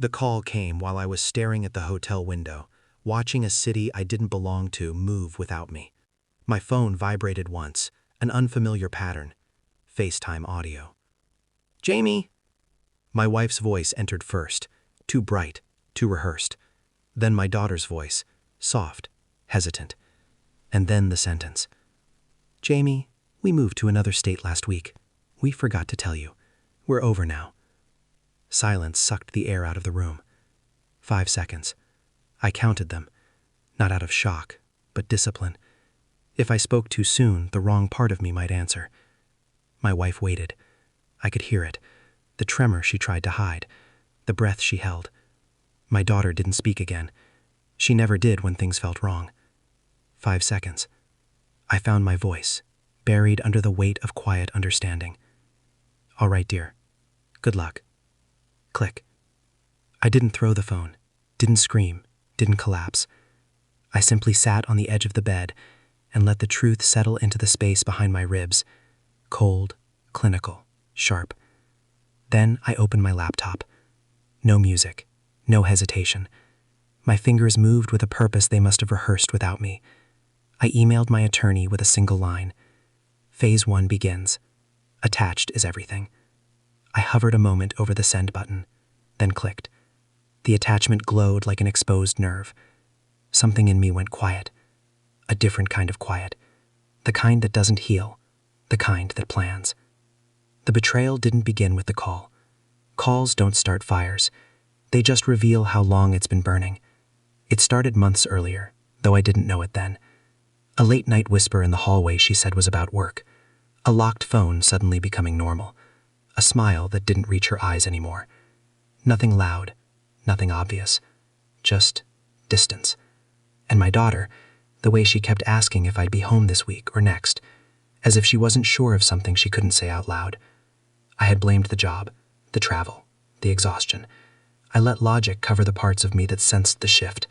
The call came while I was staring at the hotel window, watching a city I didn't belong to move without me. My phone vibrated once, an unfamiliar pattern. FaceTime audio. "Jamie!" My wife's voice entered first, too bright, too rehearsed. Then my daughter's voice, soft, hesitant. And then the sentence. "Jamie, we moved to another state last week. We forgot to tell you. We're over now." Silence sucked the air out of the room. 5 seconds. I counted them, not out of shock, but discipline. If I spoke too soon, the wrong part of me might answer. My wife waited. I could hear it, the tremor she tried to hide, the breath she held. My daughter didn't speak again. She never did when things felt wrong. 5 seconds. I found my voice, buried under the weight of quiet understanding. "All right, dear. Good luck." Click. I didn't throw the phone, didn't scream, didn't collapse. I simply sat on the edge of the bed and let the truth settle into the space behind my ribs, cold, clinical, sharp. Then I opened my laptop. No music, no hesitation. My fingers moved with a purpose they must have rehearsed without me. I emailed my attorney with a single line. Phase 1 begins. Attached is everything. I hovered a moment over the send button, then clicked. The attachment glowed like an exposed nerve. Something in me went quiet. A different kind of quiet. The kind that doesn't heal. The kind that plans. The betrayal didn't begin with the call. Calls don't start fires. They just reveal how long it's been burning. It started months earlier, though I didn't know it then. A late-night whisper in the hallway she said was about work. A locked phone suddenly becoming normal. A smile that didn't reach her eyes anymore. Nothing loud, nothing obvious. Just distance. And my daughter, the way she kept asking if I'd be home this week or next, as if she wasn't sure of something she couldn't say out loud. I had blamed the job, the travel, the exhaustion. I let logic cover the parts of me that sensed the shift.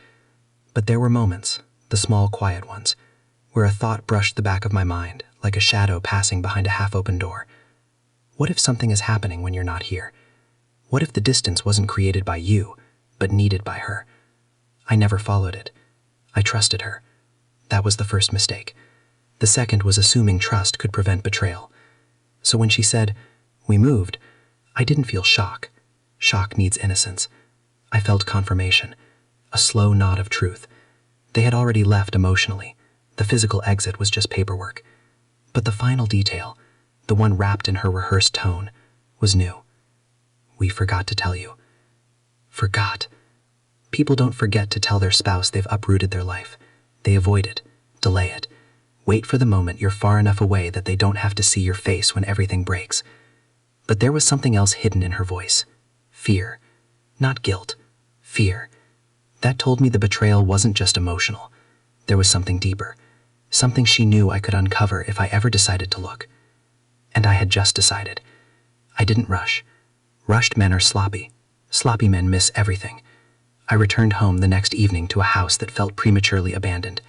But there were moments, the small quiet ones, where a thought brushed the back of my mind, like a shadow passing behind a half-open door. What if something is happening when you're not here? What if the distance wasn't created by you, but needed by her? I never followed it. I trusted her. That was the first mistake. The second was assuming trust could prevent betrayal. So when she said, "We moved," I didn't feel shock. Shock needs innocence. I felt confirmation, a slow nod of truth. They had already left emotionally. The physical exit was just paperwork. But the final detail, the one wrapped in her rehearsed tone, was new. "We forgot to tell you." Forgot. People don't forget to tell their spouse they've uprooted their life. They avoid it, delay it, wait for the moment you're far enough away that they don't have to see your face when everything breaks. But there was something else hidden in her voice. Fear. Not guilt. Fear. That told me the betrayal wasn't just emotional. There was something deeper. Something she knew I could uncover if I ever decided to look. And I had just decided. I didn't rush. Rushed men are sloppy. Sloppy men miss everything. I returned home the next evening to a house that felt prematurely abandoned.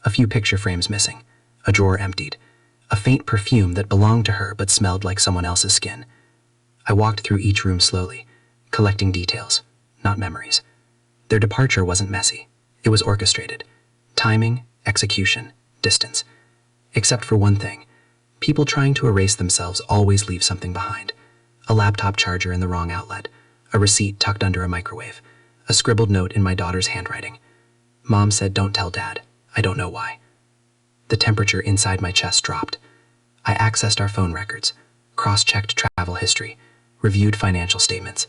A few picture frames missing. A drawer emptied. A faint perfume that belonged to her but smelled like someone else's skin. I walked through each room slowly, collecting details, not memories. Their departure wasn't messy. It was orchestrated. Timing, execution, distance. Except for one thing. People trying to erase themselves always leave something behind. A laptop charger in the wrong outlet. A receipt tucked under a microwave. A scribbled note in my daughter's handwriting. Mom said, "Don't tell Dad. I don't know why." The temperature inside my chest dropped. I accessed our phone records, cross-checked travel history, reviewed financial statements.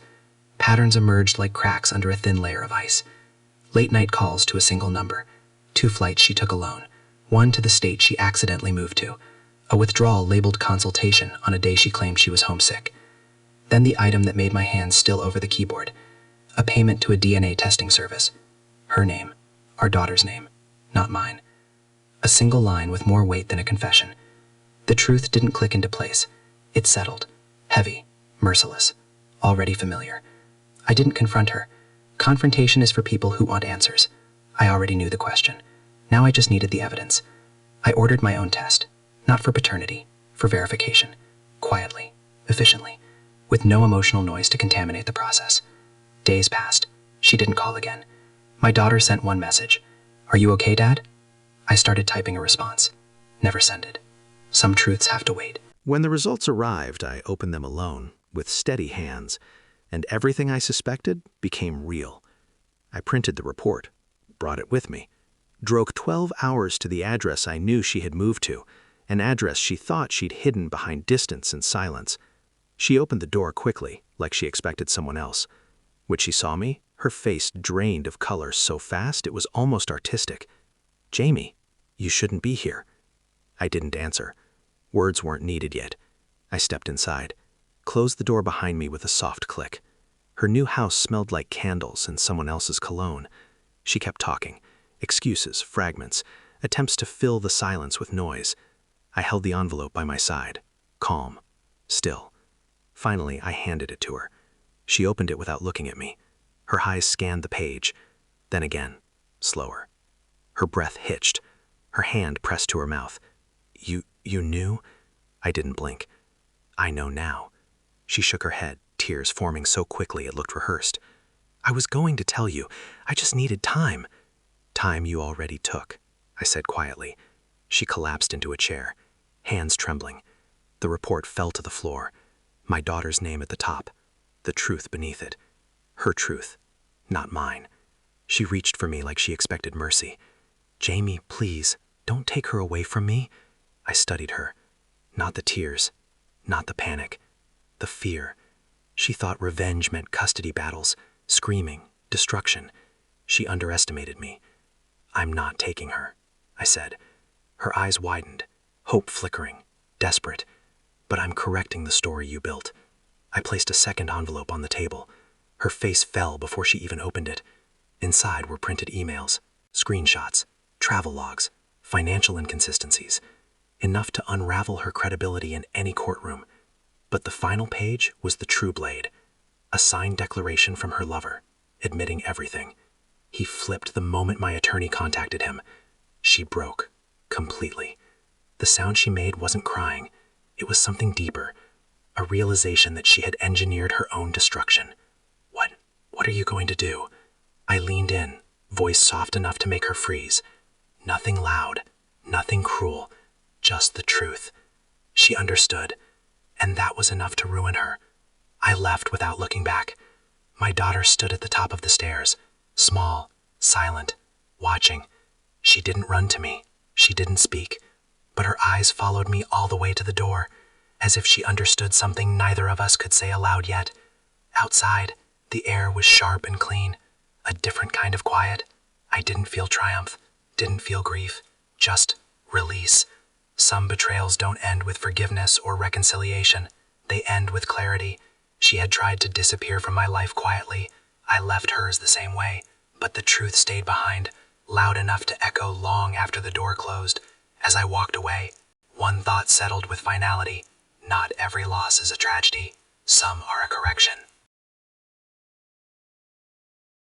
Patterns emerged like cracks under a thin layer of ice. Late-night calls to a single number. 2 flights she took alone. 1 to the state she accidentally moved to. A withdrawal labeled consultation on a day she claimed she was homesick. Then the item that made my hands still over the keyboard. A payment to a DNA testing service. Her name. Our daughter's name. Not mine. A single line with more weight than a confession. The truth didn't click into place. It settled. Heavy. Merciless. Already familiar. I didn't confront her. Confrontation is for people who want answers. I already knew the question. Now I just needed the evidence. I ordered my own test. Not for paternity. For verification. Quietly. Efficiently. With no emotional noise to contaminate the process. Days passed. She didn't call again. My daughter sent one message. "Are you okay, Dad?" I started typing a response. Never send it. Some truths have to wait. When the results arrived, I opened them alone, with steady hands, and everything I suspected became real. I printed the report, brought it with me, drove 12 hours to the address I knew she had moved to, an address she thought she'd hidden behind distance and silence. She opened the door quickly, like she expected someone else. When she saw me, her face drained of color so fast it was almost artistic. "Jamie, you shouldn't be here." I didn't answer. Words weren't needed yet. I stepped inside, closed the door behind me with a soft click. Her new house smelled like candles and someone else's cologne. She kept talking. Excuses, fragments, attempts to fill the silence with noise. I held the envelope by my side, calm, still. Finally, I handed it to her. She opened it without looking at me. Her eyes scanned the page, then again, slower. Her breath hitched. Her hand pressed to her mouth. You knew?" I didn't blink. "I know now." She shook her head, tears forming so quickly it looked rehearsed. "I was going to tell you. I just needed time." "Time you already took," I said quietly. She collapsed into a chair, hands trembling. The report fell to the floor. My daughter's name at the top, the truth beneath it. Her truth, not mine. She reached for me like she expected mercy. "Jamie, please, don't take her away from me." I studied her. Not the tears, not the panic, the fear. She thought revenge meant custody battles, screaming, destruction. She underestimated me. "I'm not taking her," I said. Her eyes widened, hope flickering, desperate. "But I'm correcting the story you built." I placed a second envelope on the table. Her face fell before she even opened it. Inside were printed emails, screenshots, travel logs, financial inconsistencies, enough to unravel her credibility in any courtroom. But the final page was the true blade, a signed declaration from her lover, admitting everything. He flipped the moment my attorney contacted him. She broke, completely. The sound she made wasn't crying. It was something deeper, a realization that she had engineered her own destruction. What are you going to do?" I leaned in, voice soft enough to make her freeze. Nothing loud, nothing cruel, just the truth. She understood, and that was enough to ruin her. I left without looking back. My daughter stood at the top of the stairs, small, silent, watching. She didn't run to me, she didn't speak, but her eyes followed me all the way to the door, as if she understood something neither of us could say aloud yet. Outside, the air was sharp and clean, a different kind of quiet. I didn't feel triumph, didn't feel grief, just release. Some betrayals don't end with forgiveness or reconciliation. They end with clarity. She had tried to disappear from my life quietly. I left hers the same way, but the truth stayed behind, loud enough to echo long after the door closed. As I walked away, one thought settled with finality. Not every loss is a tragedy. Some are a correction.